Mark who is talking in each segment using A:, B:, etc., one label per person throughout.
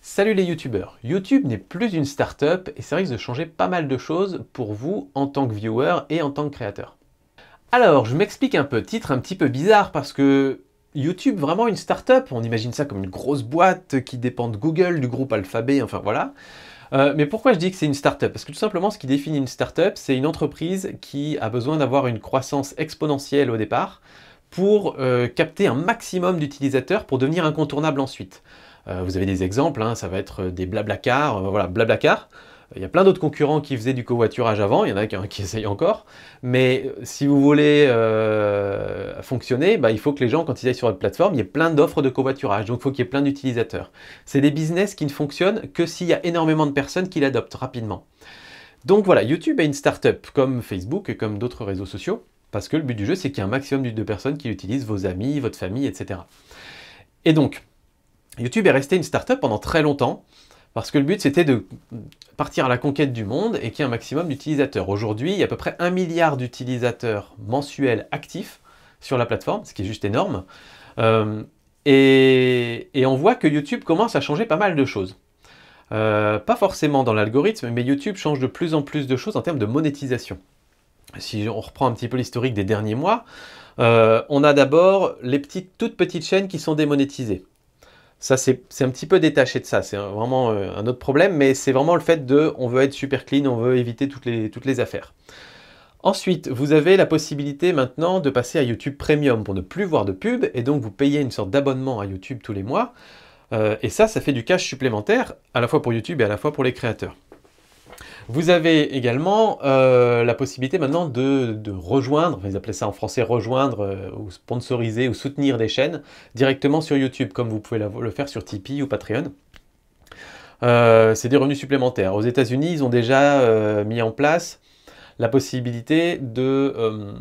A: Salut les youtubeurs. YouTube n'est plus une start-up et ça risque de changer pas mal de choses pour vous en tant que viewer et en tant que créateur. Alors, je m'explique un peu. Titre un petit peu bizarre parce que YouTube, vraiment une start-up, on imagine ça comme une grosse boîte qui dépend de Google, du groupe Alphabet, enfin voilà. Mais pourquoi je dis que c'est une start-up? Parce que tout simplement, ce qui définit une start-up, c'est une entreprise qui a besoin d'avoir une croissance exponentielle au départ pour capter un maximum d'utilisateurs pour devenir incontournable ensuite. Vous avez des exemples, hein, ça va être des Blablacar, voilà, Blablacar. Il y a plein d'autres concurrents qui faisaient du covoiturage avant, il y en a qui essayent encore, mais si vous voulez fonctionner, il faut que les gens, quand ils aillent sur votre plateforme, il y ait plein d'offres de covoiturage, donc il faut qu'il y ait plein d'utilisateurs. C'est des business qui ne fonctionnent que s'il y a énormément de personnes qui l'adoptent rapidement. Donc voilà, YouTube est une start-up comme Facebook et comme d'autres réseaux sociaux, parce que le but du jeu, c'est qu'il y ait un maximum de personnes qui l'utilisent, vos amis, votre famille, etc. Et donc, YouTube est resté une start-up pendant très longtemps, parce que le but c'était de partir à la conquête du monde et qu'il y ait un maximum d'utilisateurs. Aujourd'hui, il y a à peu près 1 milliard d'utilisateurs mensuels actifs sur la plateforme, ce qui est juste énorme. Et on voit que YouTube commence à changer pas mal de choses. Pas forcément dans l'algorithme, mais YouTube change de plus en plus de choses en termes de monétisation. Si on reprend un petit peu l'historique des derniers mois, on a d'abord les toutes petites chaînes qui sont démonétisées. Ça, c'est un petit peu détaché de ça, c'est vraiment un autre problème, mais c'est vraiment le fait de, on veut être super clean, on veut éviter toutes les affaires. Ensuite, vous avez la possibilité maintenant de passer à YouTube Premium pour ne plus voir de pub, et donc vous payez une sorte d'abonnement à YouTube tous les mois, et ça fait du cash supplémentaire, à la fois pour YouTube et à la fois pour les créateurs. Vous avez également la possibilité maintenant de rejoindre, ils appelaient ça en français rejoindre, ou sponsoriser, ou soutenir des chaînes directement sur YouTube, comme vous pouvez le faire sur Tipeee ou Patreon. C'est des revenus supplémentaires. Aux États-Unis, ils ont déjà mis en place la possibilité de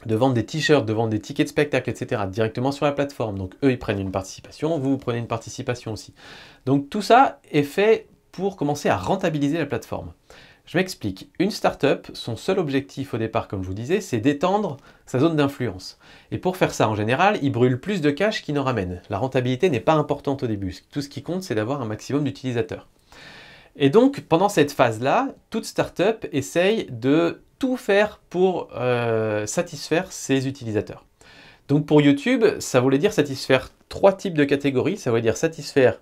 A: vendre des t-shirts, de vendre des tickets de spectacle, etc. directement sur la plateforme. Donc eux, ils prennent une participation, vous prenez une participation aussi. Donc tout ça est fait pour commencer à rentabiliser la plateforme. Je m'explique. Une startup, son seul objectif au départ, comme je vous disais, c'est d'étendre sa zone d'influence. Et pour faire ça, en général, il brûle plus de cash qu'il n'en ramène. La rentabilité n'est pas importante au début. Tout ce qui compte, c'est d'avoir un maximum d'utilisateurs. Et donc, pendant cette phase-là, toute startup essaye de tout faire pour satisfaire ses utilisateurs. Donc pour YouTube, ça voulait dire satisfaire 3 types de catégories. Ça voulait dire satisfaire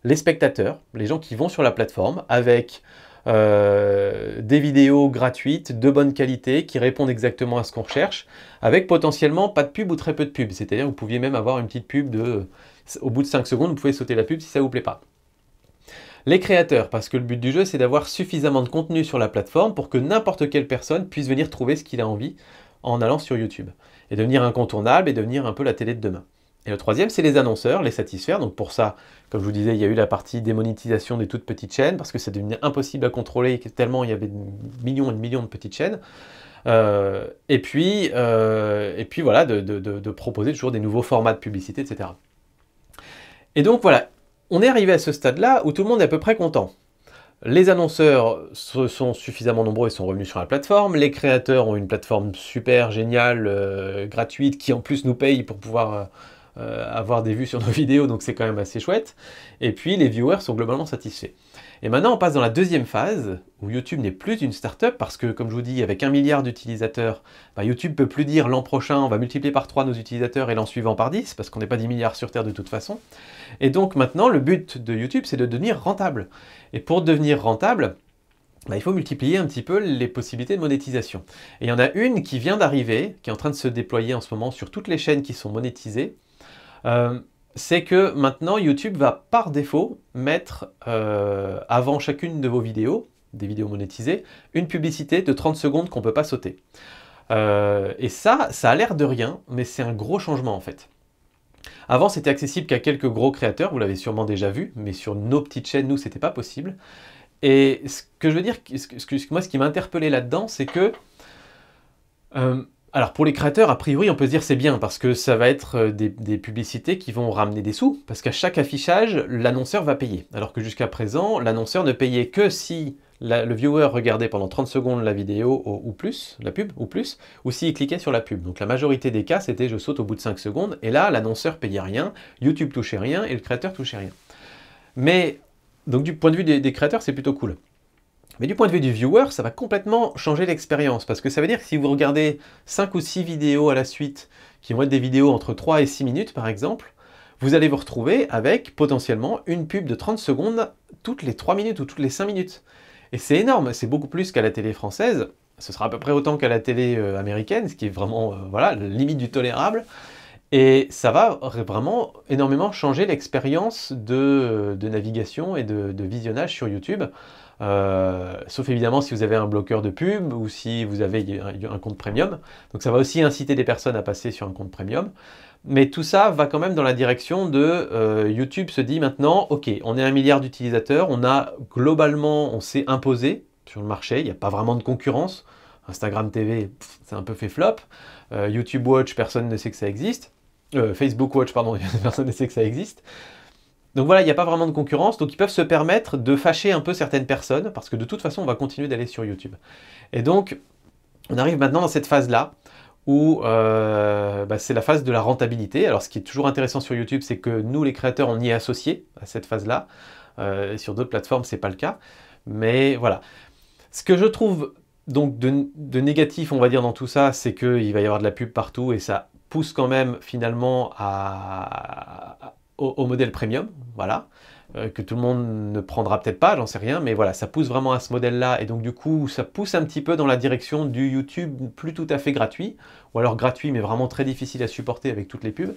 A: les spectateurs, les gens qui vont sur la plateforme, avec des vidéos gratuites, de bonne qualité, qui répondent exactement à ce qu'on recherche, avec potentiellement pas de pub ou très peu de pub. C'est-à-dire que vous pouviez même avoir une petite pub au bout de 5 secondes, vous pouvez sauter la pub si ça ne vous plaît pas. Les créateurs, parce que le but du jeu, c'est d'avoir suffisamment de contenu sur la plateforme pour que n'importe quelle personne puisse venir trouver ce qu'il a envie en allant sur YouTube. Et devenir incontournable et devenir un peu la télé de demain. Et le troisième, c'est les annonceurs, les satisfaire. Donc pour ça, comme je vous disais, il y a eu la partie démonétisation des toutes petites chaînes, parce que c'est devenu impossible à contrôler, tellement il y avait millions et millions de petites chaînes. Et puis voilà, de proposer toujours des nouveaux formats de publicité, etc. Et donc voilà, on est arrivé à ce stade-là où tout le monde est à peu près content. Les annonceurs sont suffisamment nombreux et sont revenus sur la plateforme. Les créateurs ont une plateforme super géniale, gratuite, qui en plus nous paye pour pouvoir avoir des vues sur nos vidéos, donc c'est quand même assez chouette. Et puis les viewers sont globalement satisfaits. Et maintenant on passe dans la deuxième phase, où YouTube n'est plus une start-up, parce que comme je vous dis, avec 1 milliard d'utilisateurs, YouTube ne peut plus dire l'an prochain on va multiplier par 3 nos utilisateurs et l'an suivant par 10, parce qu'on n'est pas 10 milliards sur Terre de toute façon. Et donc maintenant le but de YouTube c'est de devenir rentable. Et pour devenir rentable, il faut multiplier un petit peu les possibilités de monétisation. Et il y en a une qui vient d'arriver, qui est en train de se déployer en ce moment sur toutes les chaînes qui sont monétisées, c'est que maintenant YouTube va par défaut mettre avant chacune de vos vidéos, des vidéos monétisées, une publicité de 30 secondes qu'on ne peut pas sauter. Et ça a l'air de rien, mais c'est un gros changement en fait. Avant, c'était accessible qu'à quelques gros créateurs, vous l'avez sûrement déjà vu, mais sur nos petites chaînes, nous, c'était pas possible. Et ce que je veux dire, moi, ce qui m'a interpellé là-dedans, c'est que alors pour les créateurs, a priori, on peut se dire c'est bien, parce que ça va être des publicités qui vont ramener des sous, parce qu'à chaque affichage, l'annonceur va payer. Alors que jusqu'à présent, l'annonceur ne payait que si le viewer regardait pendant 30 secondes la vidéo ou plus, la pub ou plus, ou s'il cliquait sur la pub. Donc la majorité des cas, c'était je saute au bout de 5 secondes, et là, l'annonceur payait rien, YouTube touchait rien, et le créateur touchait rien. Mais, donc du point de vue des créateurs, c'est plutôt cool. Mais du point de vue du viewer, ça va complètement changer l'expérience, parce que ça veut dire que si vous regardez 5 ou 6 vidéos à la suite, qui vont être des vidéos entre 3 et 6 minutes par exemple, vous allez vous retrouver avec potentiellement une pub de 30 secondes toutes les 3 minutes ou toutes les 5 minutes. Et c'est énorme, c'est beaucoup plus qu'à la télé française, ce sera à peu près autant qu'à la télé américaine, ce qui est vraiment voilà, la limite du tolérable. Et ça va vraiment énormément changer l'expérience de navigation et de visionnage sur YouTube. Sauf évidemment si vous avez un bloqueur de pub ou si vous avez un compte premium. Donc ça va aussi inciter des personnes à passer sur un compte premium. Mais tout ça va quand même dans la direction de YouTube se dit maintenant, ok, on est 1 milliard d'utilisateurs, on s'est imposé sur le marché, il n'y a pas vraiment de concurrence. Instagram TV, c'est un peu fait flop. YouTube Watch, personne ne sait que ça existe. Facebook Watch, pardon, personne ne sait que ça existe. Donc voilà, il n'y a pas vraiment de concurrence, donc ils peuvent se permettre de fâcher un peu certaines personnes, parce que de toute façon, on va continuer d'aller sur YouTube. Et donc, on arrive maintenant dans cette phase-là, où c'est la phase de la rentabilité. Alors ce qui est toujours intéressant sur YouTube, c'est que nous, les créateurs, on y est associés à cette phase-là. Sur d'autres plateformes, c'est pas le cas. Mais voilà. Ce que je trouve donc de négatif, on va dire, dans tout ça, c'est qu'il va y avoir de la pub partout, et ça pousse quand même finalement au modèle premium, voilà, que tout le monde ne prendra peut-être pas, j'en sais rien, mais voilà, ça pousse vraiment à ce modèle-là, et donc du coup, ça pousse un petit peu dans la direction du YouTube plus tout à fait gratuit, ou alors gratuit, mais vraiment très difficile à supporter avec toutes les pubs.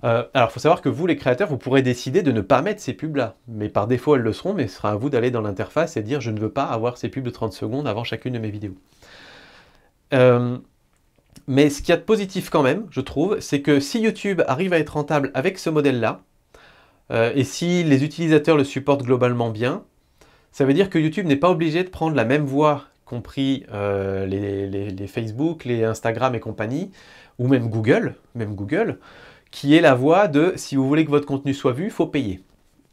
A: Alors, il faut savoir que vous, les créateurs, vous pourrez décider de ne pas mettre ces pubs-là, mais par défaut, elles le seront, mais ce sera à vous d'aller dans l'interface et dire « je ne veux pas avoir ces pubs de 30 secondes avant chacune de mes vidéos ». Mais ce qu'il y a de positif quand même, je trouve, c'est que si YouTube arrive à être rentable avec ce modèle-là, et si les utilisateurs le supportent globalement bien, ça veut dire que YouTube n'est pas obligé de prendre la même voie qu'ont pris les Facebook, les Instagram et compagnie, ou même Google, qui est la voie de si vous voulez que votre contenu soit vu, il faut payer,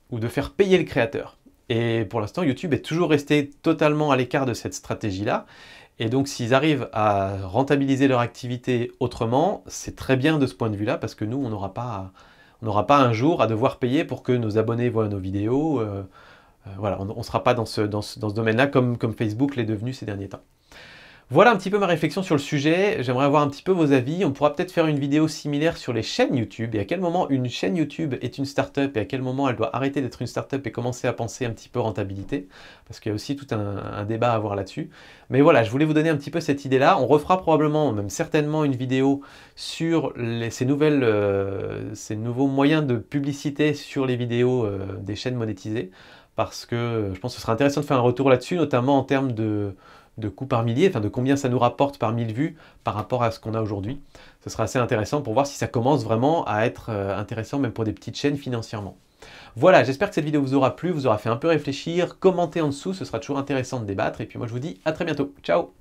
A: ou de faire payer le créateur. Et pour l'instant, YouTube est toujours resté totalement à l'écart de cette stratégie-là. Et donc, s'ils arrivent à rentabiliser leur activité autrement, c'est très bien de ce point de vue-là, parce que nous, on n'aura pas un jour à devoir payer pour que nos abonnés voient nos vidéos. Voilà, on ne sera pas dans ce domaine-là comme Facebook l'est devenu ces derniers temps. Voilà un petit peu ma réflexion sur le sujet, j'aimerais avoir un petit peu vos avis. On pourra peut-être faire une vidéo similaire sur les chaînes YouTube et à quel moment une chaîne YouTube est une start-up et à quel moment elle doit arrêter d'être une start-up et commencer à penser un petit peu rentabilité, parce qu'il y a aussi tout un débat à avoir là-dessus. Mais voilà, je voulais vous donner un petit peu cette idée-là. On refera probablement, même certainement, une vidéo sur ces nouveaux moyens de publicité sur les vidéos des chaînes monétisées, parce que je pense que ce sera intéressant de faire un retour là-dessus, notamment en termes de coûts par millier, enfin de combien ça nous rapporte par 1000 vues par rapport à ce qu'on a aujourd'hui. Ce sera assez intéressant pour voir si ça commence vraiment à être intéressant même pour des petites chaînes financièrement. Voilà, j'espère que cette vidéo vous aura plu, vous aura fait un peu réfléchir. Commentez en dessous, ce sera toujours intéressant de débattre. Et puis moi je vous dis à très bientôt. Ciao!